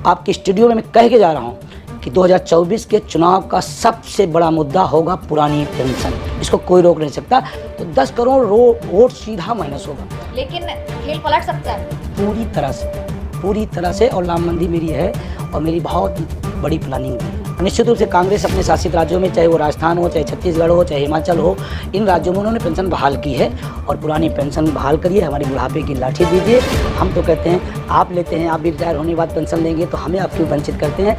आपके स्टूडियो में मैं कह के जा रहा हूं कि 2024 के चुनाव का सबसे बड़ा मुद्दा होगा पुरानी पेंशन। इसको कोई रोक नहीं सकता। तो 10 करोड़ वोट सीधा माइनस होगा, लेकिन खेल पलट सकता है पूरी तरह से। और लामबंदी मेरी है और मेरी बहुत बड़ी प्लानिंग भी है। निश्चित रूप से कांग्रेस अपने शासित राज्यों में, चाहे वो राजस्थान हो, चाहे छत्तीसगढ़ हो, चाहे हिमाचल हो, इन राज्यों में उन्होंने पेंशन बहाल की है। और पुरानी पेंशन बहाल करिए, हमारी बुढ़ापे की लाठी दीजिए। हम तो कहते हैं आप लेते हैं, आप भी रिटायर होने के बाद पेंशन लेंगे, तो हमें आप क्यों वंचित करते हैं।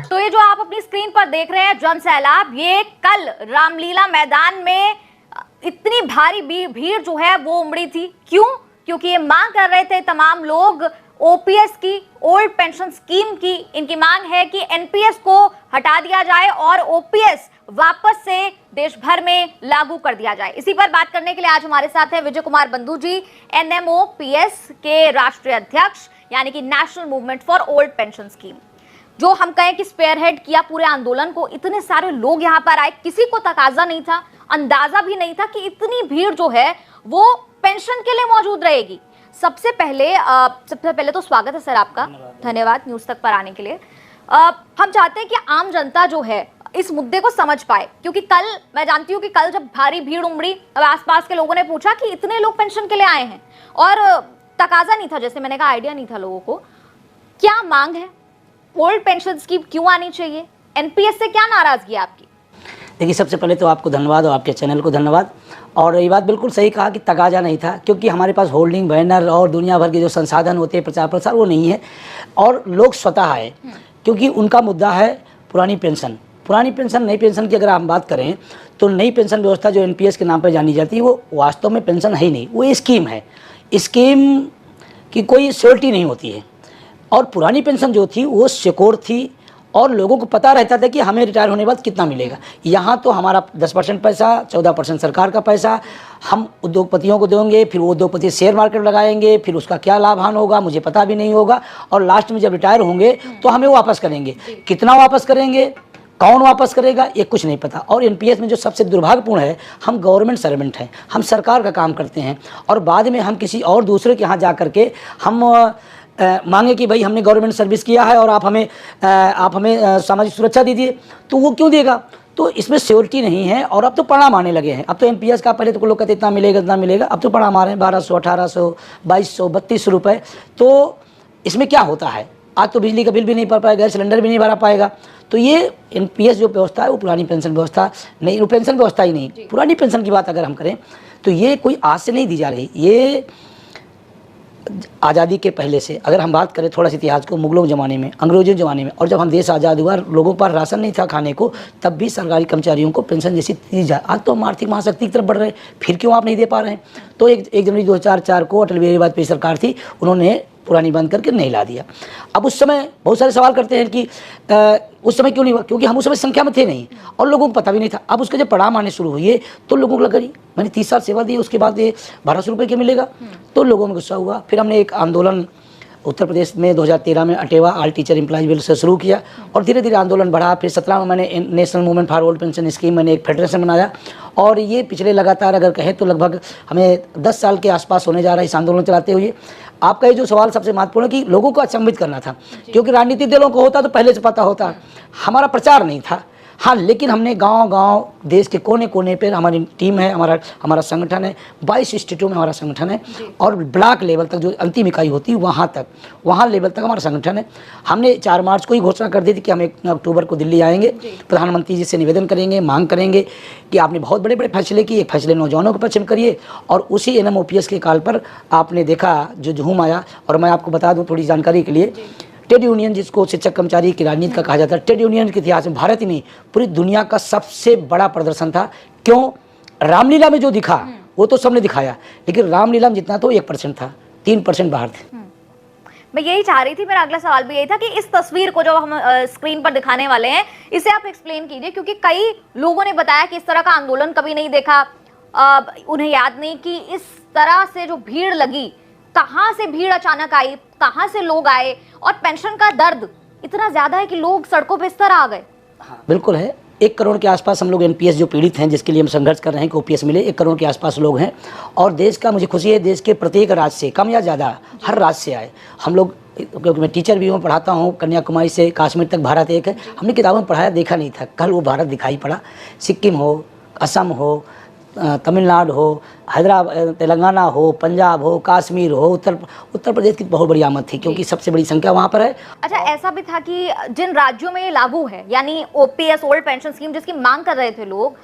तो ये जो आप अपनी स्क्रीन पर देख रहे हैं जन सैलाब, ये कल रामलीला मैदान में इतनी भारी भीड़ जो है वो उमड़ी थी। क्यों? क्योंकि ये मांग कर रहे थे तमाम लोग ओपीएस की, ओल्ड पेंशन स्कीम की। इनकी मांग है कि एनपीएस को हटा दिया जाए और ओपीएस वापस से देश भर में लागू कर दिया जाए। इसी पर बात करने के लिए आज हमारे साथ हैं विजय कुमार बंधु जी, एनएमओपीएस के राष्ट्रीय अध्यक्ष, यानी कि national movement for old pension scheme. जो हम कहें कि स्पेयरहेड किया पूरे आंदोलन को, इतने सारे लोग यहाँ पर आए, किसी को तकाजा नहीं था, अंदाजा भी नहीं था कि इतनी भीड़ जो है वो पेंशन के लिए मौजूद रहेगी। सबसे पहले तो स्वागत है सर आपका, धन्यवाद न्यूज तक पर आने के लिए। हम चाहते हैं कि आम जनता जो है इस मुद्दे को समझ पाए, क्योंकि कल मैं जानती हूँ कि कल जब भारी भीड़ उमड़ी, अब आसपास के लोगों ने पूछा कि इतने लोग पेंशन के लिए आए हैं और तकाजा नहीं था, जैसे मैंने कहा आइडिया नहीं था लोगों को। क्या मांग है? ओल्ड पेंशन स्कीम क्यों आनी चाहिए? एनपीएस से क्या नाराजगी है आपकी? देखिए, सबसे पहले तो आपको धन्यवाद और आपके चैनल को धन्यवाद। और ये बात बिल्कुल सही कहा कि तकाजा नहीं था, क्योंकि हमारे पास होल्डिंग, बैनर और दुनिया भर के जो संसाधन होते हैं प्रचार प्रसार, वो नहीं है। और लोग स्वतः आए क्योंकि उनका मुद्दा है पुरानी पेंशन। पुरानी पेंशन, नई पेंशन की अगर हम बात करें तो नई पेंशन व्यवस्था जो एनपीएस के नाम पर जानी जाती है, वो वास्तव में पेंशन है ही नहीं, वो स्कीम है। स्कीम की कोई श्योरिटी नहीं होती है। और पुरानी पेंशन जो थी वो सिक्योर थी और लोगों को पता रहता था कि हमें रिटायर होने के बाद कितना मिलेगा। यहाँ तो हमारा 10% पैसा, 14% सरकार का पैसा हम उद्योगपतियों को देंगे, फिर वो उद्योगपति शेयर मार्केट लगाएंगे, फिर उसका क्या लाभान होगा मुझे पता भी नहीं होगा। और लास्ट में जब रिटायर होंगे तो हमें वापस करेंगे। कितना वापस करेंगे, कौन वापस करेगा, ये कुछ नहीं पता। और एनपीएस में जो सबसे दुर्भाग्यपूर्ण है, हम गवर्नमेंट सर्वेंट हैं, हम सरकार का काम करते हैं और बाद में हम किसी और दूसरे के यहाँ जा करके हम मांगे कि भाई हमने गवर्नमेंट सर्विस किया है और आप हमें सामाजिक सुरक्षा दीजिए, तो वो क्यों देगा? तो इसमें सिक्योरिटी नहीं है। और अब तो परिणाम आने लगे हैं। अब तो एनपीएस का, पहले तो लोग कहते इतना मिलेगा इतना मिलेगा, अब तो परिणाम आ रहे हैं 1200, 1800, 2200, 3200 रुपये। तो इसमें क्या होता है, आज तो बिजली का बिल भी नहीं भर पाएगा, सिलेंडर भी नहीं भरा पाएगा। तो ये एनपीएस जो व्यवस्था है वो पुरानी पेंशन व्यवस्था नहीं, पेंशन व्यवस्था ही नहीं, पुरानी पेंशन की बात अगर हम करें तो ये कोई आज से नहीं दी जा रही। ये आज़ादी के पहले से अगर हम बात करें थोड़ा सा इतिहास को, मुगलों के ज़माने में, अंग्रेजों के ज़माने में, और जब हम देश आज़ाद हुआ, लोगों पर राशन नहीं था खाने को, तब भी सरकारी कर्मचारियों को पेंशन जैसी दी जाए। आज तो हम आर्थिक महाशक्ति की तरफ बढ़ रहे हैं, फिर क्यों आप नहीं दे पा रहे हैं? तो 1 जनवरी 2004 को अटल बिहारी वाजपेयी सरकार थी, उन्होंने पुरानी बंद करके नहीं ला दिया। अब उस समय बहुत सारे सवाल करते हैं कि उस समय क्यों नहीं हुआ, क्योंकि हम उस समय संख्या में थे नहीं और लोगों को पता भी नहीं था। अब उसके जब परिणाम आने शुरू हुए तो लोगों को लगा मैंने 30 साल सेवा दी, उसके बाद ये 1200 रुपये के मिलेगा, तो लोगों में गुस्सा हुआ। फिर हमने एक आंदोलन उत्तर प्रदेश में 2013 में अटेवा ऑल टीचर एम्प्लॉयज बिल से शुरू किया और धीरे धीरे आंदोलन बढ़ा। फिर 17 में मैंने national movement for old pension scheme, मैंने एक फेडरेशन बनाया और ये पिछले लगातार अगर कहें तो लगभग हमें 10 साल के आसपास होने जा रहा है इस आंदोलन चलाते हुए। आपका ये जो सवाल सबसे महत्वपूर्ण है कि लोगों को अचंभित करना था, क्योंकि राजनीतिक दलों को होता तो पहले से पता होता, हमारा प्रचार नहीं था। हाँ, लेकिन हमने गांव-गांव देश के कोने कोने पर हमारी टीम है, हमारा संगठन है, 22 स्टेटों में हमारा संगठन है और ब्लॉक लेवल तक जो अंतिम इकाई होती है वहाँ लेवल तक हमारा संगठन है। हमने 4 मार्च को ही घोषणा कर दी थी कि हम 1 अक्टूबर को दिल्ली आएंगे, प्रधानमंत्री जी से निवेदन करेंगे, मांग करेंगे कि आपने बहुत बड़े बड़े फैसले किए, एक फैसले नौजवानों के पक्ष में करिए। और उसी एनएमओपीएस के काल पर आपने देखा जो झूम आया। और मैं आपको बता दूँ थोड़ी जानकारी के लिए, ट्रेड यूनियन जिसको शिक्षक कर्मचारी की राजनीति का कहा जाता है, ट्रेड यूनियन के इतिहास में भारत में पूरी दुनिया का सबसे बड़ा प्रदर्शन था। क्यों? रामलीला में जो दिखा वो तो सबने दिखाया, लेकिन रामलीला में जितना तो 1% था, 3% बाहर थे। मैं यही चाह रही थी, मेरा अगला सवाल भी यही था कि इस तस्वीर को जो हम स्क्रीन पर दिखाने वाले हैं इसे आप एक्सप्लेन कीजिए, क्योंकि कई लोगों ने बताया कि इस तरह का आंदोलन कभी नहीं देखा, उन्हें याद नहीं कि इस तरह से जो भीड़ लगी, कहाँ से भीड़ अचानक आई, कहाँ से लोग आए और पेंशन का दर्द इतना ज्यादा है कि लोग सड़कों पे इस तरह आ गए। हाँ बिल्कुल है। 1 करोड़ के आसपास हम लोग एनपीएस जो पीड़ित हैं, जिसके लिए हम संघर्ष कर रहे हैं कि ओपीएस मिले, 1 करोड़ के आसपास लोग हैं। और देश का मुझे खुशी है, देश के प्रत्येक राज्य से, कम या ज़्यादा, हर राज्य से आए हम लोग। क्योंकि मैं टीचर भी हूँ, पढ़ाता हूँ, कन्याकुमारी से कश्मीर तक भारत एक है। हमने किताबों में पढ़ाया, देखा नहीं था, कल वो भारत दिखाई पड़ा। सिक्किम हो, असम हो, तमिलनाडु हो, हैदराबाद, तेलंगाना हो, पंजाब हो, कश्मीर हो, उत्तर प्रदेश की बहुत बड़ी आमद थी, क्योंकि सबसे बड़ी संख्या वहाँ पर है। अच्छा, ऐसा भी था कि जिन राज्यों में ये लागू है, यानी ओपीएस, ओल्ड पेंशन स्कीम, जिसकी मांग कर रहे थे लोग,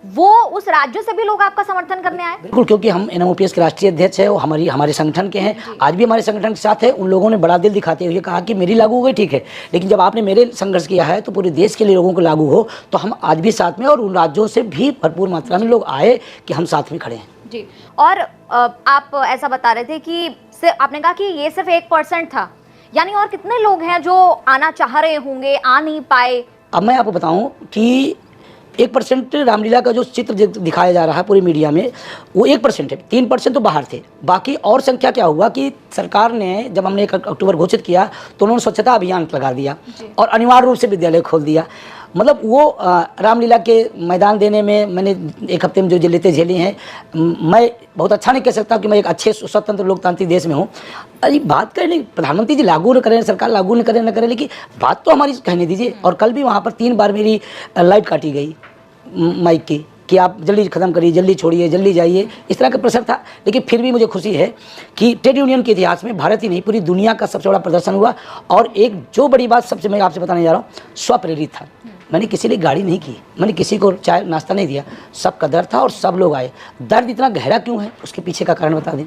वो उस राज्यों से भी लोग आपका समर्थन करने आए? बिल्कुल, क्योंकि हम एनएमओपीएस के राष्ट्रीय अध्यक्ष है, वो हमारे संगठन के हैं, आज भी हमारे संगठन के साथ है। उन लोगों ने बड़ा दिल दिखाते हुए कहा कि मेरी लागू हो गई, ठीक है, लेकिन जब आपने मेरे संघर्ष किया है तो पूरे देश के लिए लोगों को लागू हो, तो हम आज भी साथ में, और उन राज्यों से भी भरपूर मात्रा में लोग आए कि हम साथ में खड़े हैं जी। और आप ऐसा बता रहे थे कि आपने कहा कि ये सिर्फ 1% था, यानी और कितने लोग हैं जो आना चाह रहे होंगे, आ नहीं पाए? अब मैं आपको बताऊं कि 1% रामलीला का जो चित्र दिखाया जा रहा है पूरी मीडिया में, वो 1% है। 3% तो बाहर थे। बाकी और संख्या क्या हुआ कि सरकार ने, जब हमने 1 अक्टूबर घोषित किया, तो उन्होंने स्वच्छता अभियान लगा दिया और अनिवार्य रूप से विद्यालय खोल दिया। मतलब वो रामलीला के मैदान देने में मैंने 1 हफ्ते में जो जिल्लतें झेली हैं, मैं बहुत अच्छा नहीं कह सकता कि मैं एक अच्छे स्वतंत्र लोकतांत्रिक देश में हूँ। अरे बात करें, प्रधानमंत्री जी लागू न करें, सरकार लागू न करें, लेकिन बात तो हमारी कहने दीजिए। और कल भी वहाँ पर 3 बार मेरी लाइट काटी गई माइक की कि आप जल्दी ख़त्म करिए, जल्दी छोड़िए, जल्दी जाइए, इस तरह का प्रेशर था। लेकिन फिर भी मुझे खुशी है कि ट्रेड यूनियन के इतिहास में भारत ही नहीं, पूरी दुनिया का सबसे बड़ा प्रदर्शन हुआ। और एक जो बड़ी बात सबसे मैं आपसे बताने जा रहा हूँ, स्वप्रेरित था। मैंने किसी लिए गाड़ी नहीं की, मैंने किसी को चाय नाश्ता नहीं दिया, सबका दर्द था और सब लोग आए। दर्द इतना गहरा क्यों है, उसके पीछे का कारण बता दें।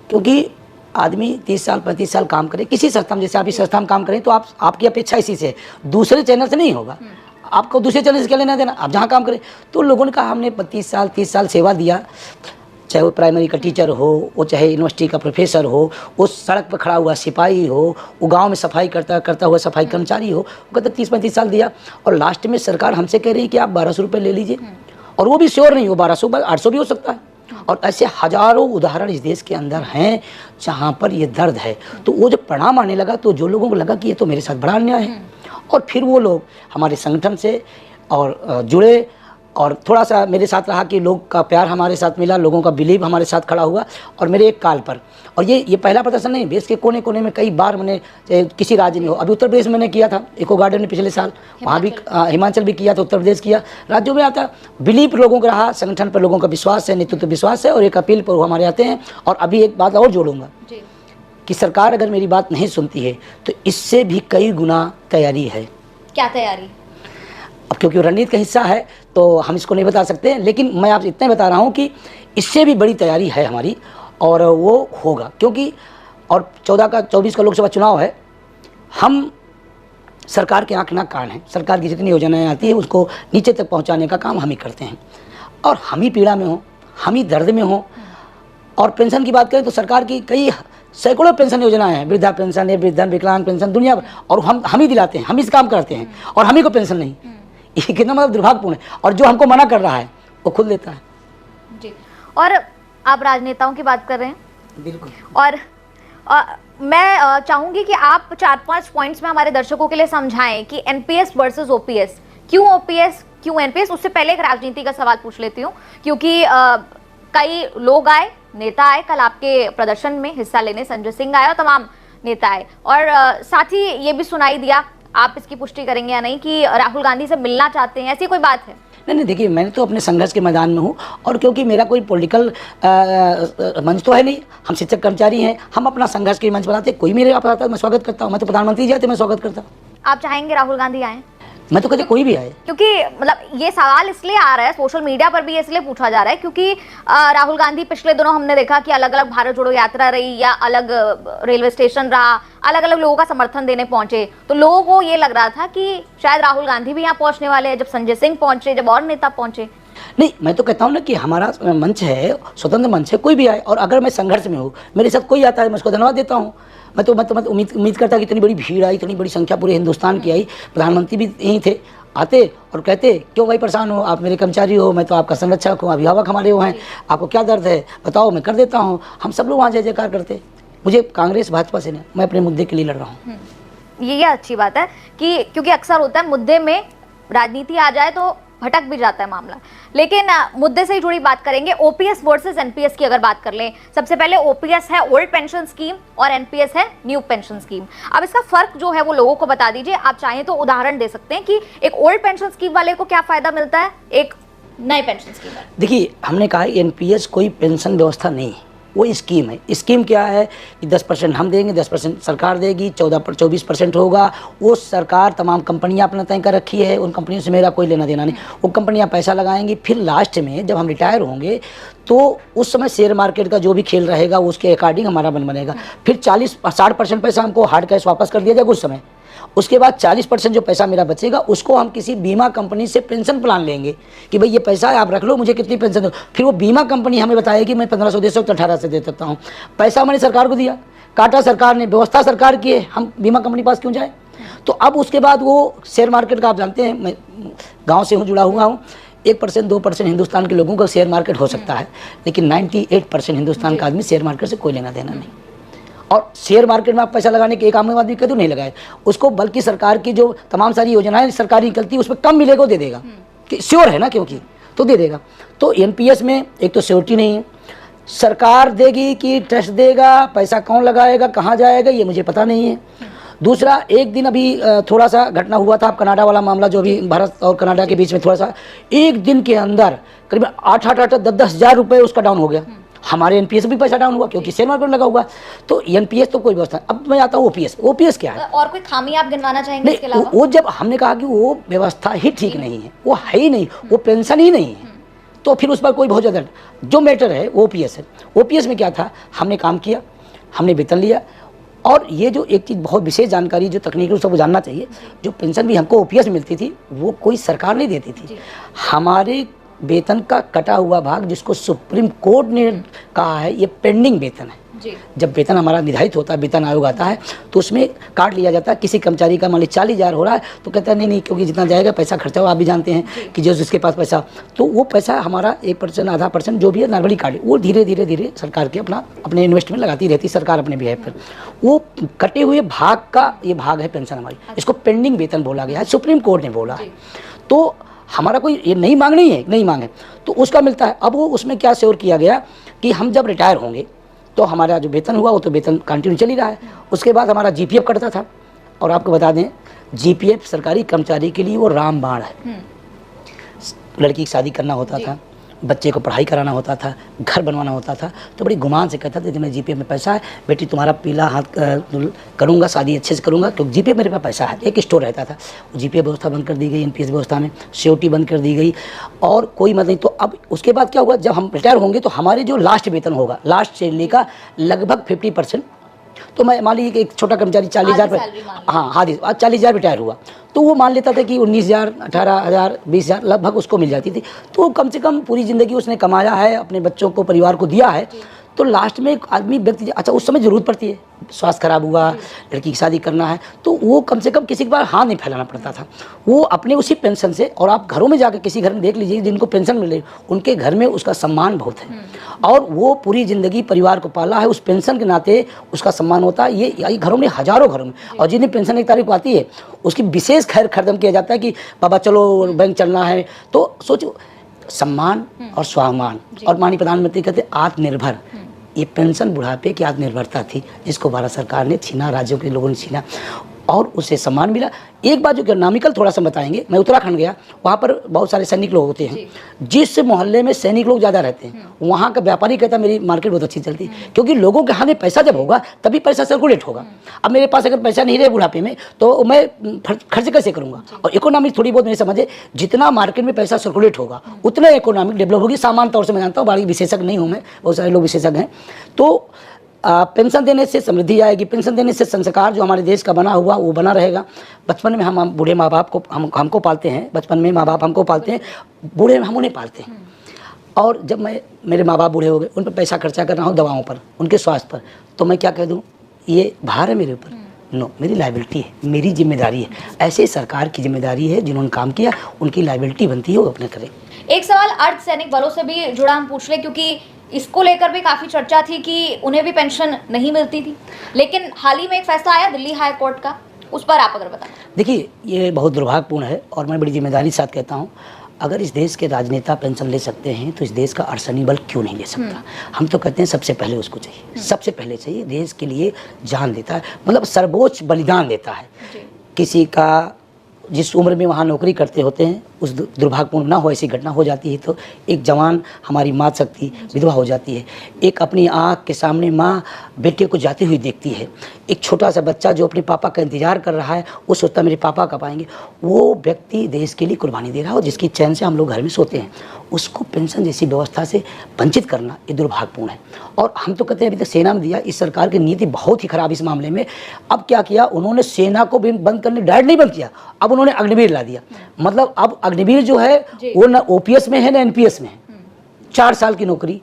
क्योंकि आदमी 30 साल 35 साल काम करे किसी संस्था में, जैसे आप इस संस्था में काम करें, तो आपकी अपेक्षा इसी से, दूसरे चैनल से नहीं होगा। आपको दूसरे चैनल से क्या लेना देना, आप जहाँ काम करें। तो लोगों ने कहा हमने 25 साल 30 साल सेवा दिया, चाहे वो प्राइमरी का टीचर हो, वो चाहे यूनिवर्सिटी का प्रोफेसर हो, वो सड़क पर खड़ा हुआ सिपाही हो, वो गांव में सफाई करता हुआ सफाई कर्मचारी हो, वो कहते 30-35 साल दिया। और लास्ट में सरकार हमसे कह रही है कि आप 1200 रुपये ले लीजिए, और वो भी श्योर नहीं हो, 1200 800 भी हो सकता है। और ऐसे हजारों उदाहरण इस देश के अंदर हैं जहाँ पर ये दर्द है। तो वो जब परिणाम आने लगा, तो जो लोगों को लगा कि ये तो मेरे साथ बड़ा अन्याय है, और फिर वो लोग हमारे संगठन से और जुड़े, और थोड़ा सा मेरे साथ रहा कि लोग का प्यार हमारे साथ मिला, लोगों का बिलीव हमारे साथ खड़ा हुआ। और मेरे एक काल पर, और ये पहला प्रदर्शन नहीं, देश के कोने कोने में कई बार मैंने, किसी राज्य में हो, अभी उत्तर प्रदेश मैंने किया था इको गार्डन में पिछले साल, वहाँ भी हिमाचल भी किया था, उत्तर प्रदेश किया, राज्यों में आता। बिलीव लोगों का रहा, संगठन पर लोगों का विश्वास है, नेतृत्व विश्वास है, और एक अपील पर वो हमारे आते हैं। और अभी एक बात और जोड़ूंगा कि सरकार अगर मेरी बात नहीं सुनती है, तो इससे भी कई गुना तैयारी है। क्या तैयारी? अब क्योंकि रणनीति का हिस्सा है तो हम इसको नहीं बता सकते, लेकिन मैं आपसे इतना बता रहा हूँ कि इससे भी बड़ी तैयारी है हमारी, और वो होगा। क्योंकि और 24 का लोकसभा चुनाव है, हम सरकार के आँख नाक कान हैं। सरकार की जितनी योजनाएं आती है उसको नीचे तक पहुँचाने का काम हम ही करते हैं, और हम ही पीड़ा में हों, हम ही दर्द में हों। और पेंशन की बात करें तो सरकार की कई सैकड़ों पेंशन योजनाएं हैं, वृद्धा पेंशन है, वृद्धन, विकलांग पेंशन, दुनिया भर, और हम ही दिलाते हैं, हम इस काम करते हैं, और हम ही को पेंशन नहीं। ये कितना मतलब दुर्भाग्यपूर्ण है। और जो हमको मना कर रहा है वो खुद लेता है जी। और आप राजनेताओं की बात कर रहे हैं, बिल्कुल। और मैं चाहूंगी कि आप 4-5 पॉइंट्स में हमारे दर्शकों के लिए समझाएं कि एनपीएस वर्सेस ओपीएस, क्यों ओपीएस क्यों एनपीएस। उससे पहले एक राजनीति का सवाल पूछ लेती हूँ, क्योंकि कई लोग आए, नेता आए कल आपके प्रदर्शन में हिस्सा लेने, संजय सिंह आए और तमाम नेता आए, और साथ ही ये भी सुनाई दिया, आप इसकी पुष्टि करेंगे या नहीं, कि राहुल गांधी से मिलना चाहते हैं, ऐसी कोई बात है? नहीं, देखिए, मैंने तो अपने संघर्ष के मैदान में हूँ, और क्योंकि मेरा कोई पॉलिटिकल मंच तो है नहीं, हम शिक्षक कर्मचारी हैं, हम अपना संघर्ष के मंच बनाते, कोई मेरे आता है मैं स्वागत करता हूँ। मैं तो प्रधानमंत्री जी आते मैं स्वागत करता हूँ। आप चाहेंगे राहुल गांधी आए? मैं तो कहते कोई भी आए, क्योंकि मतलब ये सवाल इसलिए आ रहा है, सोशल मीडिया पर भी इसलिए पूछा जा रहा है, क्योंकि राहुल गांधी पिछले दिनों हमने देखा कि अलग अलग भारत जोड़ो यात्रा रही, या अलग रेलवे स्टेशन रहा, अलग अलग लोगों का समर्थन देने पहुंचे, तो लोगों को ये लग रहा था कि शायद राहुल गांधी भी यहाँ पहुंचने वाले हैं, जब संजय सिंह पहुंचे, जब और नेता पहुंचे। नहीं, मैं तो कहता हूँ ना कि हमारा मंच है, स्वतंत्र मंच है, कोई भी आए। और अगर मैं संघर्ष में हूँ, मेरे साथ कोई आता है, मैं उसको धन्यवाद देता हूँ। मैं तो उम्मीद करता कि इतनी बड़ी भीड़ आई, इतनी बड़ी संख्या पूरे हिंदुस्तान की आई, प्रधानमंत्री भी यहीं थे, आते और कहते क्यों भाई परेशान हो, आप मेरे कर्मचारी हो, मैं तो आपका संरक्षक हूँ, अभिभावक हमारे वो हैं, आपको क्या दर्द है बताओ, मैं कर देता हूँ। हम सब लोग वहाँ जय जयकार करते। मुझे कांग्रेस भाजपा से नहीं, मैं अपने मुद्दे के लिए लड़ रहा हूँ। ये अच्छी बात है कि क्योंकि अक्सर होता है मुद्दे में राजनीति आ जाए तो भटक भी जाता है मामला। लेकिन मुद्दे से ही जुड़ी बात करेंगे, ओपीएस वर्सेस एनपीएस की अगर बात कर लें। सबसे पहले ओपीएस है ओल्ड पेंशन स्कीम और एनपीएस है न्यू पेंशन स्कीम। अब इसका फर्क जो है वो लोगों को बता दीजिए। आप चाहें तो उदाहरण दे सकते हैं कि एक ओल्ड पेंशन स्कीम वाले को क्या फायदा मिलता है, एक नए पेंशन स्कीम वाले। देखिए, हमने कहा एनपीएस कोई पेंशन व्यवस्था नहीं है, वो स्कीम है। स्कीम क्या है कि 10% हम देंगे, 10% सरकार देगी, 24% होगा। वो सरकार तमाम कंपनियां अपना तय कर रखी है, उन कंपनियों से मेरा कोई लेना देना नहीं। वो कंपनियां पैसा लगाएंगी, फिर लास्ट में जब हम रिटायर होंगे तो उस समय शेयर मार्केट का जो भी खेल रहेगा उसके अकॉर्डिंग हमारा बनेगा। फिर 60% पैसा हमको हार्ड कैश वापस कर दिया जाएगा उस समय। उसके बाद 40% जो पैसा मेरा बचेगा उसको हम किसी बीमा कंपनी से पेंशन प्लान लेंगे कि भाई ये पैसा है आप रख लो, मुझे कितनी पेंशन दो। फिर वो बीमा कंपनी हमें बताएगी मैं 1500 दे सकता हूँ, 1800 दे सकता हूँ। पैसा मैंने सरकार को दिया, काटा सरकार ने, व्यवस्था सरकार की है, हम बीमा कंपनी पास क्यों जाए। तो अब उसके बाद वो शेयर मार्केट का आप जानते हैं, मैं गाँव से हूँ, जुड़ा हुआ हूँ। 1% 2% हिंदुस्तान के लोगों का शेयर मार्केट हो सकता है, लेकिन 98% हिंदुस्तान का आदमी शेयर मार्केट से कोई लेना देना नहीं। और शेयर मार्केट में आप पैसा लगाने के एक आम आदमी कदू नहीं लगाए उसको, बल्कि सरकार की जो तमाम सारी योजनाएं सरकारी निकलती है उसमें कम मिलेगा दे देगा, कि श्योर है ना, क्योंकि तो दे देगा। तो एनपीएस में एक तो श्योरिटी नहीं है, सरकार देगी कि ट्रस्ट देगा, पैसा कौन लगाएगा, कहाँ जाएगा, ये मुझे पता नहीं है। दूसरा, एक दिन अभी थोड़ा सा घटना हुआ था, कनाडा वाला मामला जो अभी भारत और कनाडा के बीच में थोड़ा सा, एक दिन के अंदर करीबन 8-10 हज़ार रुपये उसका डाउन हो गया। हमारे एनपीएस भी पैसा डाउन हुआ क्योंकि शेयर मार्केट लगा हुआ। तो एनपीएस तो कोई व्यवस्था। अब मैं आता हूँ ओपीएस। ओपीएस क्या है और कोई खामी आप गिनवाना चाहेंगे इसके अलावा? वो जब हमने कहा कि वो व्यवस्था ही ठीक नहीं है, वो है ही नहीं, वो पेंशन ही नहीं है, तो फिर उस पर कोई बहुत ज़्यादा जो मैटर है वो ओपीएस है। ओपीएस में क्या था, हमने काम किया, हमने वेतन लिया। और ये जो एक चीज़ बहुत विशेष जानकारी जो तकनीकी रूप से वो जानना चाहिए, जो पेंशन भी हमको ओपीएस मिलती थी वो कोई सरकार नहीं देती थी। हमारे वेतन का कटा हुआ भाग जिसको सुप्रीम कोर्ट ने कहा है ये पेंडिंग वेतन है जी। जब वेतन हमारा निर्धारित होता है, वेतन आयोग आता है तो उसमें काट लिया जाता है। किसी कर्मचारी का मान लीजिए 40,000 हो रहा है तो कहता है नहीं क्योंकि जितना जाएगा पैसा खर्चा हो, आप भी जानते हैं कि जो जिसके पास पैसा, तो वो पैसा हमारा 1% आधा % जो भी है नॉर्मली काट, वो धीरे धीरे सरकार के अपने इन्वेस्टमेंट लगाती रहती सरकार अपने बिहेव पर। वो कटे हुए भाग का ये भाग है पेंशन हमारी, इसको पेंडिंग वेतन बोला गया है, सुप्रीम कोर्ट ने बोला है। तो हमारा कोई ये नई मांग नहीं है, नई मांग है तो उसका मिलता है। अब वो उसमें क्या श्योर किया गया कि हम जब रिटायर होंगे तो हमारा जो वेतन हुआ वो तो वेतन कंटिन्यू चल ही रहा है। उसके बाद हमारा जीपीएफ कटता था, और आपको बता दें जीपीएफ सरकारी कर्मचारी के लिए वो रामबाण है। लड़की की शादी करना होता था, बच्चे को पढ़ाई कराना होता था, घर बनवाना होता था, तो बड़ी गुमान से कहता था कि मैं जीपीएफ में पैसा है बेटी, तुम्हारा पीला हाथ करूँगा, शादी अच्छे से करूँगा क्योंकि जीपीएफ मेरे पास पैसा है। एक स्टोर रहता था, जीपीएफ व्यवस्था बंद कर दी गई, एनपीएस व्यवस्था में श्योरिटी बंद कर दी गई और कोई मत नहीं। तो अब उसके बाद क्या हुआ, जब हम रिटायर होंगे तो हमारे जो लास्ट वेतन होगा, लास्ट सैलरी का लगभग 50%, तो मैं मान लीजिए कि एक छोटा कर्मचारी 40,000, हाँ 40,000 रिटायर हुआ तो वो मान लेता था कि 19,000, 18,000, 20,000 लगभग उसको मिल जाती थी। तो कम से कम पूरी ज़िंदगी उसने कमाया है, अपने बच्चों को, परिवार को दिया है। तो लास्ट में एक आदमी व्यक्ति, अच्छा उस समय ज़रूरत पड़ती है, स्वास्थ्य खराब हुआ, लड़की की शादी करना है, तो वो कम से कम किसी के पास हाथ नहीं फैलाना पड़ता था। वो अपने उसी पेंशन से, और आप घरों में जाकर किसी घर में देख लीजिए जिनको पेंशन मिल रही उनके घर में उसका सम्मान बहुत है, और वो पूरी ज़िंदगी परिवार को पाला है, उस पेंशन के नाते उसका सम्मान होता है। ये घरों में, हज़ारों घरों में, और जिन दिन पेंशन 1 तारीख को आती है उसकी विशेष खैर खर्दम किया जाता है कि बाबा चलो बैंक चलना है। तो सोचो, सम्मान और स्वाभिमान, और माननीय प्रधानमंत्री कहते आत्मनिर्भर, ये पेंशन बुढ़ापे की आत्मनिर्भरता थी जिसको भारत सरकार ने छीना, राज्यों के लोगों ने छीना और उसे सम्मान मिला। एक बात जो इकोनॉमिकल थोड़ा सा बताएंगे, मैं उत्तराखंड गया, वहाँ पर बहुत सारे सैनिक लोग होते हैं। जिस मोहल्ले में सैनिक लोग ज़्यादा रहते हैं वहाँ का व्यापारी कहता है मेरी मार्केट बहुत अच्छी चलती है, क्योंकि लोगों के हाथ में पैसा जब होगा तभी पैसा सर्कुलेट होगा। अब मेरे पास अगर पैसा नहीं रहे बुढ़ापे में तो मैं खर्च कैसे करूँगा। और इकोनॉमिक थोड़ी बहुत मेरे समझे, जितना मार्केट में पैसा सर्कुलेट होगा उतना इकोनॉमिक डेवलप होगी। सामान्य तौर से मैं जानता हूँ, बड़ी विशेषज्ञ नहीं हूँ मैं, बहुत सारे लोग विशेषज्ञ हैं। तो पेंशन देने से समृद्धि आएगी, पेंशन देने से संस्कार जो हमारे देश का बना हुआ वो बना रहेगा। बचपन में हम बूढ़े माँ बाप को हमको पालते हैं, बचपन में माँ बाप हमको पालते हैं, बूढ़े में हम उन्हें पालते हैं। और जब मेरे माँ बाप बूढ़े हो गए, उन पर पैसा खर्चा कर रहा हूँ दवाओं पर, उनके स्वास्थ्य पर, तो मैं क्या कह दूँ, ये भार है मेरे ऊपर? नो, मेरी लायबिलिटी है, मेरी जिम्मेदारी है। ऐसे सरकार की जिम्मेदारी है, जिन्होंने काम किया उनकी लायबिलिटी बनती है वो अपने करें। एक सवाल अर्धसैनिक बलों से भी जुड़ा हम पूछ लें, क्योंकि इसको लेकर भी काफ़ी चर्चा थी कि उन्हें भी पेंशन नहीं मिलती थी, लेकिन हाल ही में एक फैसला आया दिल्ली हाई कोर्ट का उस पर आप अगर बताएं। देखिए, ये बहुत दुर्भाग्यपूर्ण है और मैं बड़ी जिम्मेदारी के साथ कहता हूँ, अगर इस देश के राजनेता पेंशन ले सकते हैं तो इस देश का अर्सनी बल क्यों नहीं ले सकता। हम तो कहते हैं सबसे पहले उसको चाहिए, सबसे पहले चाहिए, देश के लिए जान देता है, मतलब सर्वोच्च बलिदान देता है। किसी का जिस उम्र में वहाँ नौकरी करते होते हैं उस दुर्भाग्यपूर्ण ना हो, ऐसी घटना हो जाती है तो एक जवान हमारी माँ शक्ति विधवा हो जाती है, एक अपनी आँख के सामने माँ बेटे को जाती हुई देखती है, एक छोटा सा बच्चा जो अपने पापा का इंतजार कर रहा है वो सोचता मेरे पापा कब आएंगे, वो व्यक्ति देश के लिए कुर्बानी दे रहा है और जिसकी चैन से हम लोग घर में सोते हैं, उसको पेंशन जैसी व्यवस्था से वंचित करना ये दुर्भाग्यपूर्ण है। और हम तो कहते हैं अभी तक सेना में दिया, इस सरकार की नीति बहुत ही खराब इस मामले में। अब क्या किया उन्होंने, सेना को भी बंद करने डायरेक्ट नहीं बंद किया, अब उन्होंने अग्निवीर ला दिया। मतलब अब अग्निवीर जो है वो ना ओपीएस में है ना एनपीएस में है, 4 साल की नौकरी,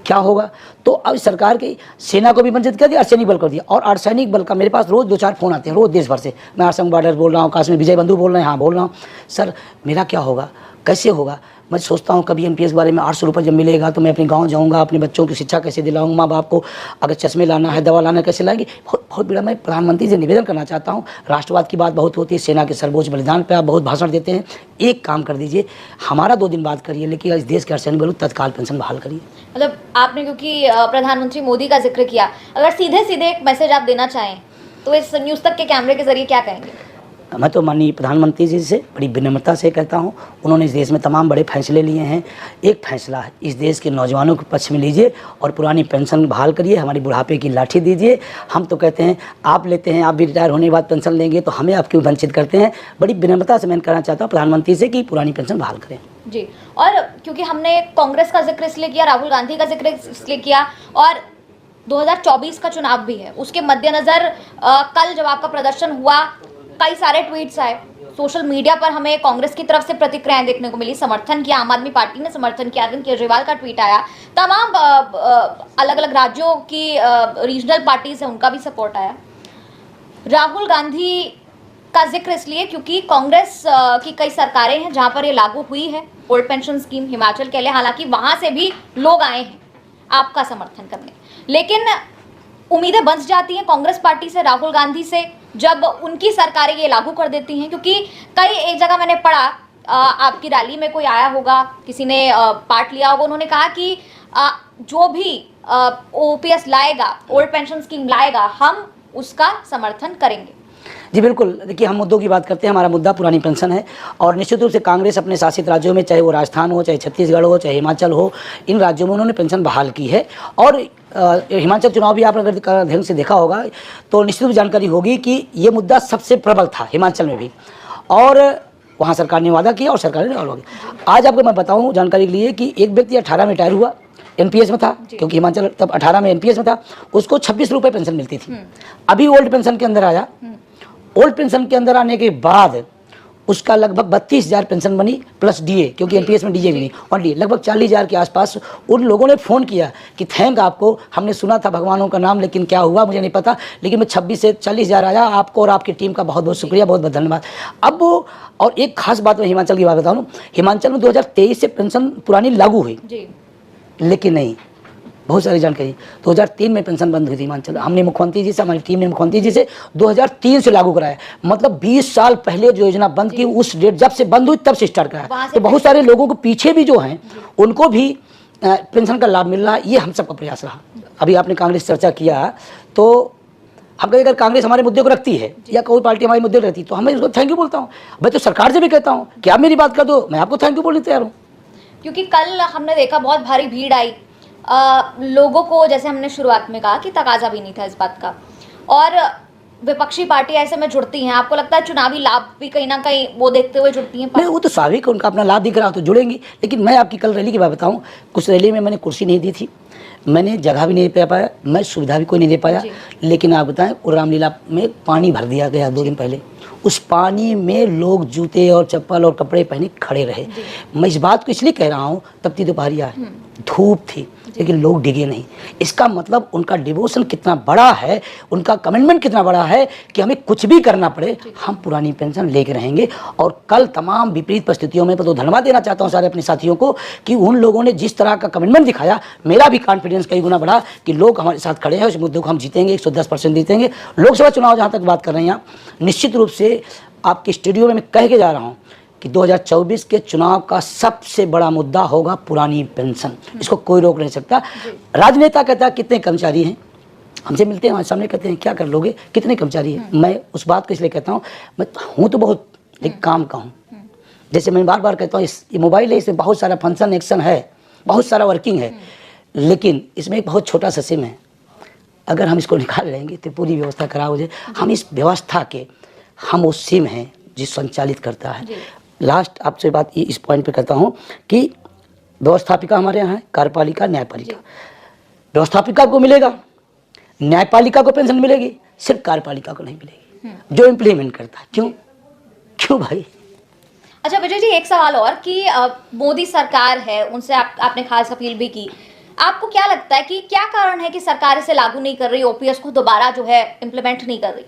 क्या होगा। तो अब सरकार की सेना को भी वंचित कर दिया, अर्धसैनिक बल कर दिया। और अर्धसैनिक बल का मेरे पास रोज 2-4 फोन आते हैं रोज देश भर से, मैं आसम बॉर्डर बोल रहा हूँ, काश्मीर विजय बंधु बोल रहे हैं, हाँ बोल रहा हूँ, सर मेरा क्या होगा, कैसे होगा। मैं सोचता हूँ कभी एनपीएस के बारे में 800 रुपये जब मिलेगा तो मैं अपने गांव जाऊँगा, अपने बच्चों की शिक्षा कैसे दिलाऊंगा, माँ बाप को अगर चश्मे लाना है, दवा लाना कैसे लाएंगे, बहुत बड़ा। मैं प्रधानमंत्री से निवेदन करना चाहता हूँ, राष्ट्रवाद की बात बहुत होती है, सेना के सर्वोच्च बलिदान पे आप बहुत भाषण देते हैं, एक काम कर दीजिए, हमारा 2 दिन बाद करिए, लेकिन इस देश के अर्धसैनिक बलों तत्काल पेंशन बहाल करिए। मतलब आपने क्योंकि प्रधानमंत्री मोदी का जिक्र किया, अगर सीधे सीधे एक मैसेज आप देना चाहें तो इस न्यूज़ तक के कैमरे के जरिए क्या कहेंगे। मैं तो माननीय प्रधानमंत्री जी से बड़ी विनम्रता से कहता हूं, उन्होंने इस देश में तमाम बड़े फैसले लिए हैं, एक फैसला है इस देश के नौजवानों के पक्ष में लीजिए और पुरानी पेंशन बहाल करिए, हमारी बुढ़ापे की लाठी दीजिए। हम तो कहते हैं आप लेते हैं, आप भी रिटायर होने के बाद पेंशन लेंगे तो हमें आप क्यों वंचित करते हैं। बड़ी विनम्रता से मैं कहना चाहता हूँ प्रधानमंत्री से कि पुरानी पेंशन बहाल करें जी। और क्योंकि हमने कांग्रेस का जिक्र इसलिए किया, राहुल गांधी का जिक्र इसलिए किया, और 2024 का चुनाव भी है, उसके मद्देनजर कल जब आपका प्रदर्शन हुआ कई सारे ट्वीट्स आए, सोशल मीडिया पर हमें कांग्रेस की तरफ से प्रतिक्रियाएं देखने को मिली, समर्थन किया, आम आदमी पार्टी ने समर्थन किया, अरविंद केजरीवाल का ट्वीट आया, तमाम अलग अलग राज्यों की रीजनल पार्टीज है उनका भी सपोर्ट आया। राहुल गांधी का जिक्र इसलिए क्योंकि कांग्रेस की कई सरकारें हैं जहां पर ये लागू हुई है, ओल्ड पेंशन स्कीम हिमाचल के लिए, हालांकि वहां से भी लोग आए हैं आपका समर्थन करने, लेकिन उम्मीदें बंध जाती हैं कांग्रेस पार्टी से, राहुल गांधी से, जब उनकी सरकारें ये लागू कर देती हैं। क्योंकि कई एक जगह मैंने पढ़ा, आपकी रैली में कोई आया होगा, किसी ने पार्ट लिया होगा, उन्होंने कहा कि जो भी ओपीएस लाएगा, ओल्ड पेंशन स्कीम लाएगा, हम उसका समर्थन करेंगे। जी बिल्कुल। देखिए, हम मुद्दों की बात करते हैं, हमारा मुद्दा पुरानी पेंशन है और निश्चित रूप से कांग्रेस अपने शासित राज्यों में, चाहे वो राजस्थान हो, चाहे छत्तीसगढ़ हो, चाहे हिमाचल हो, इन राज्यों में उन्होंने पेंशन बहाल की है। और हिमाचल चुनाव भी आपने अगर ध्यान से देखा होगा तो निश्चित रूप से जानकारी होगी कि ये मुद्दा सबसे प्रबल था हिमाचल में भी, और वहाँ सरकार ने वादा किया और सरकार ने वादा किया। आज आपको मैं बताऊँ जानकारी के लिए कि एक व्यक्ति 18 में रिटायर हुआ, एनपीएस में था, क्योंकि हिमाचल तब 18 में एनपीएस में था, उसको 26 रुपये पेंशन मिलती थी। अभी ओल्ड पेंशन के अंदर आया, ओल्ड पेंशन के अंदर आने के बाद उसका लगभग 32,000 पेंशन बनी प्लस डीए, क्योंकि एनपीएस में डीए भी नहीं, और डीए लगभग 40,000 के आसपास। उन लोगों ने फ़ोन किया कि थैंक आपको, हमने सुना था भगवानों का नाम, लेकिन क्या हुआ मुझे नहीं पता, लेकिन मैं 26 से 40,000 आया, आपको और आपकी टीम का बहुत बहुत शुक्रिया, बहुत बहुत धन्यवाद। अब और एक खास बात मैं हिमाचल की बात बताऊँ, हिमाचल में 2023 से पेंशन पुरानी लागू हुई, लेकिन नहीं, बहुत सारी जानकारी 2003 में पेंशन बंद हुई थी हिमाचल। हमने मुख्यमंत्री जी से, हमारी टीम ने मुख्यमंत्री जी से 2003 से लागू कराया, मतलब 20 साल पहले जो योजना बंद की, उस डेट जब से बंद हुई तब से स्टार्ट कराया। तो बहुत सारे लोगों को पीछे भी जो हैं उनको भी पेंशन का लाभ मिल रहा है, ये हम सबका प्रयास रहा। अभी आपने कांग्रेस चर्चा किया तो हम कहें अगर कांग्रेस हमारे मुद्दे को रखती है या कोई पार्टी हमारे मुद्दे को रखती है तो हमें उसको थैंक यू बोलता हूँ। मैं तो सरकार से भी कहता हूँ कि आप मेरी बात कर दो, मैं आपको थैंक यू बोलने तैयार हूँ। क्योंकि कल हमने देखा बहुत भारी भीड़ आई, लोगों को, जैसे हमने शुरुआत में कहा कि तकाजा भी नहीं था इस बात का, और विपक्षी पार्टी ऐसे में जुड़ती हैं। आपको लगता है चुनावी लाभ भी कहीं ना कहीं वो देखते हुए जुड़ती हैं? नहीं, वो तो स्वाभाविक, उनका अपना लाभ दिख रहा हो तो जुड़ेंगी। लेकिन मैं आपकी कल रैली की बात बताऊं, कुछ रैली में मैंने कुर्सी नहीं दी थी, मैंने जगह भी नहीं दे पाया, मैं सुविधा भी कोई नहीं दे पाया, लेकिन आप बताएं रामलीला में पानी भर दिया गया 2 दिन पहले, उस पानी में लोग जूते और चप्पल और कपड़े पहने खड़े रहे। मैं इस बात को इसलिए कह रहा हूँ, तब थी दोपहरिया, धूप थी, लेकिन लोग डिगे नहीं। इसका मतलब उनका डिवोशन कितना बड़ा है, उनका कमिटमेंट कितना बड़ा है कि हमें कुछ भी करना पड़े, हम पुरानी पेंशन लेके रहेंगे। और कल तमाम विपरीत परिस्थितियों में तो धन्यवाद देना चाहता हूँ सारे अपने साथियों को कि उन लोगों ने जिस तरह का कमिटमेंट दिखाया, मेरा भी कॉन्फिडेंस कई गुना बढ़ा कि लोग हमारे साथ खड़े हैं, उस मुद्दे को हम जीतेंगे, 110% जीतेंगे। लोकसभा चुनाव जहाँ तक बात कर रहे हैं आप, निश्चित रूप से आपके स्टूडियो में मैं कह के जा रहा हूँ कि 2024 के चुनाव का सबसे बड़ा मुद्दा होगा पुरानी पेंशन। इसको कोई रोक नहीं सकता। राजनेता कहता है कितने कर्मचारी हैं, हमसे मिलते हैं, हमारे सामने कहते हैं क्या कर लोगे, कितने कर्मचारी हैं। मैं उस बात को इसलिए कहता हूँ, मैं हूँ तो बहुत एक काम का हूँ। जैसे मैं बार बार कहता हूँ, ये मोबाइल है, इसमें बहुत सारा फंक्शन एक्शन है, बहुत सारा वर्किंग है, लेकिन इसमें एक बहुत छोटा सा सिम है। अगर हम इसको निकाल लेंगे तो पूरी व्यवस्था खराब हो जाए। हम इस व्यवस्था के, हम वो सिम हैं जो संचालित करता है। लास्ट आपसे बात इस पॉइंट पे करता हूँ कि व्यवस्थापिका हमारे यहाँ है, कार्यपालिका, न्यायपालिका। व्यवस्थापिका को मिलेगा, न्यायपालिका को पेंशन मिलेगी, सिर्फ कार्यपालिका को नहीं मिलेगी जो इम्प्लीमेंट करता है। क्यों भाई? अच्छा विजय जी, एक सवाल और कि मोदी सरकार है, उनसे आपने खास अपील भी की। आपको क्या लगता है कि क्या कारण है कि सरकार इसे लागू नहीं कर रही, ओपीएस को दोबारा जो है इम्प्लीमेंट नहीं कर रही?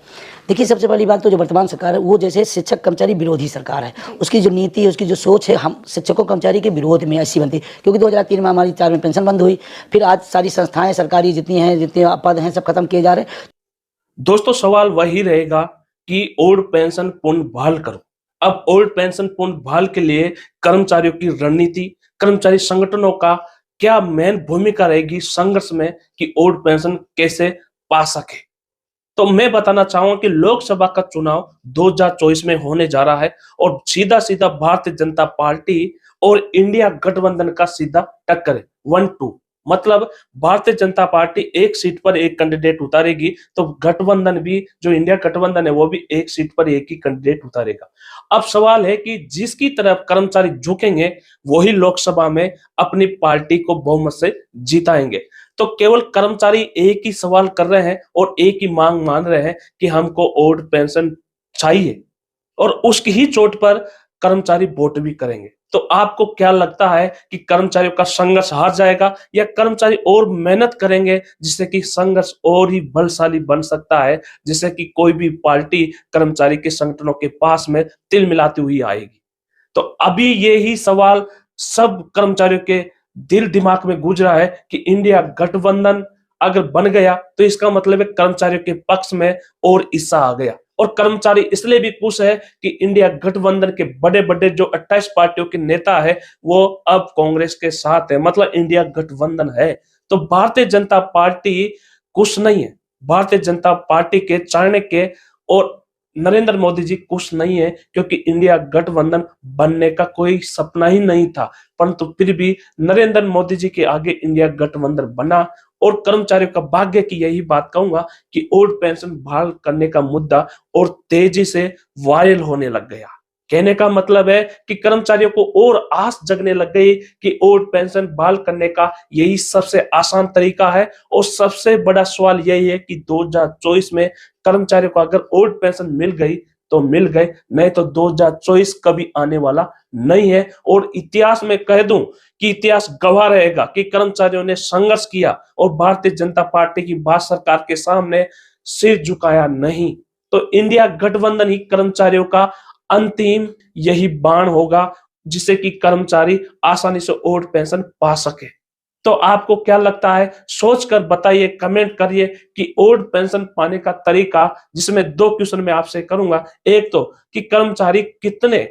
देखिए, सबसे पहली बात तो जो वर्तमान सरकार है वो जैसे शिक्षक कर्मचारी विरोधी सरकार है। उसकी जो नीति है, उसकी जो सोच है, हम शिक्षकों कर्मचारी के विरोध में ऐसी बनती, क्योंकि 2003 में हमारी 4 में पेंशन बंद हुई, फिर आज सारी संस्थाएं सरकारी जितनी हैं, जितने पद हैं, सब खत्म किए जा रहे हैं। दोस्तों, सवाल वही रहेगा कि ओल्ड पेंशन पुनर्बहाल करो। अब ओल्ड पेंशन पुनर्बहाल के लिए कर्मचारियों की रणनीति, कर्मचारी संगठनों का क्या मेन भूमिका रहेगी संघर्ष में कि ओल्ड पेंशन कैसे पा सके। तो मैं बताना चाहूंगा कि लोकसभा का चुनाव 2024 में होने जा रहा है और सीधा सीधा भारतीय जनता पार्टी और इंडिया गठबंधन का सीधा टक्कर है, 1-2। मतलब भारतीय जनता पार्टी एक सीट पर एक कैंडिडेट उतारेगी, तो गठबंधन भी, जो इंडिया गठबंधन है, वो भी एक सीट पर एक ही कैंडिडेट उतारेगा। अब सवाल है कि जिसकी तरफ कर्मचारी झुकेंगे वही लोकसभा में अपनी पार्टी को बहुमत से जिताएंगे। तो केवल कर्मचारी एक ही सवाल कर रहे हैं और एक ही मांग मान रहे हैं कि हमको ओल्ड पेंशन चाहिए, और उसकी ही चोट पर कर्मचारी वोट भी करेंगे। तो आपको क्या लगता है कि कर्मचारियों का संघर्ष हार जाएगा या कर्मचारी और मेहनत करेंगे, जिससे कि संघर्ष और ही बलशाली बन सकता है, जिससे कि कोई भी पार्टी कर्मचारी के संगठनों के पास में तिल मिलाती हुई आएगी? तो अभी यही सवाल सब कर्मचारियों के दिल दिमाग में गूंज रहा है कि इंडिया गठबंधन अगर बन गया तो इसका मतलब है कर्मचारियों के पक्ष में और हिस्सा आ गया। और कर्मचारी इसलिए भी खुश है कि इंडिया गठबंधन के बड़े बड़े जो 28 पार्टियों के नेता है वो अब कांग्रेस के साथ है, मतलब इंडिया गठबंधन है। तो भारतीय जनता पार्टी खुश नहीं है। भारतीय जनता पार्टी के चाणक्य और नरेंद्र मोदी जी खुश नहीं है, क्योंकि इंडिया गठबंधन बनने का कोई सपना ही नहीं था, परंतु फिर भी नरेंद्र मोदी जी के आगे इंडिया गठबंधन बना। और कर्मचारियों का भाग्य की यही बात कहूंगा कि ओल्ड पेंशन बहाल करने का मुद्दा और तेजी से वायरल होने लग गया। कहने का मतलब है कि कर्मचारियों को और आस जगने लग गई कि ओल्ड पेंशन बहाल करने का यही सबसे आसान तरीका है। और सबसे बड़ा सवाल यही है कि 2024 में कर्मचारियों को अगर ओल्ड पेंशन मिल गई तो मिल गए, नहीं तो 2024 कभी आने वाला नहीं है। और इतिहास में कह दूं कि इतिहास गवाह रहेगा कि कर्मचारियों ने संघर्ष किया और भारतीय जनता पार्टी की भारत सरकार के सामने सिर झुकाया नहीं। तो इंडिया गठबंधन ही कर्मचारियों का अंतिम यही बाण होगा, जिससे कि कर्मचारी आसानी से ओल्ड पेंशन पा सके। तो आपको क्या लगता है, सोचकर बताइए, कमेंट करिए कि ओल्ड पेंशन पाने का तरीका, जिसमें 2 क्वेश्चन मैं आपसे करूंगा। एक तो कि कर्मचारी कितने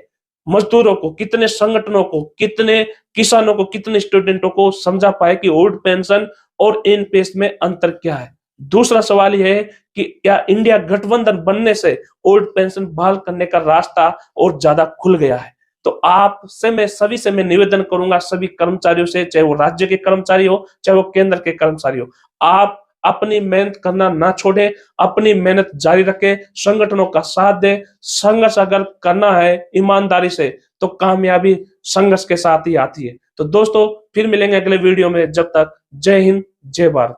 मजदूरों को, कितने संगठनों को, कितने किसानों को, कितने स्टूडेंटों को समझा पाए कि ओल्ड पेंशन और इन पेश में अंतर क्या है। दूसरा सवाल यह है कि क्या इंडिया गठबंधन बनने से ओल्ड पेंशन बहाल करने का रास्ता और ज्यादा खुल गया है। तो आपसे मैं सभी से मैं निवेदन करूंगा, सभी कर्मचारियों से, चाहे वो राज्य के कर्मचारी हो चाहे वो केंद्र के कर्मचारी हो, आप अपनी मेहनत करना ना छोड़ें, अपनी मेहनत जारी रखें, संगठनों का साथ दें। संघर्ष अगर करना है ईमानदारी से तो कामयाबी संघर्ष के साथ ही आती है। तो दोस्तों, फिर मिलेंगे अगले वीडियो में। जब तक जय हिंद, जय भारत।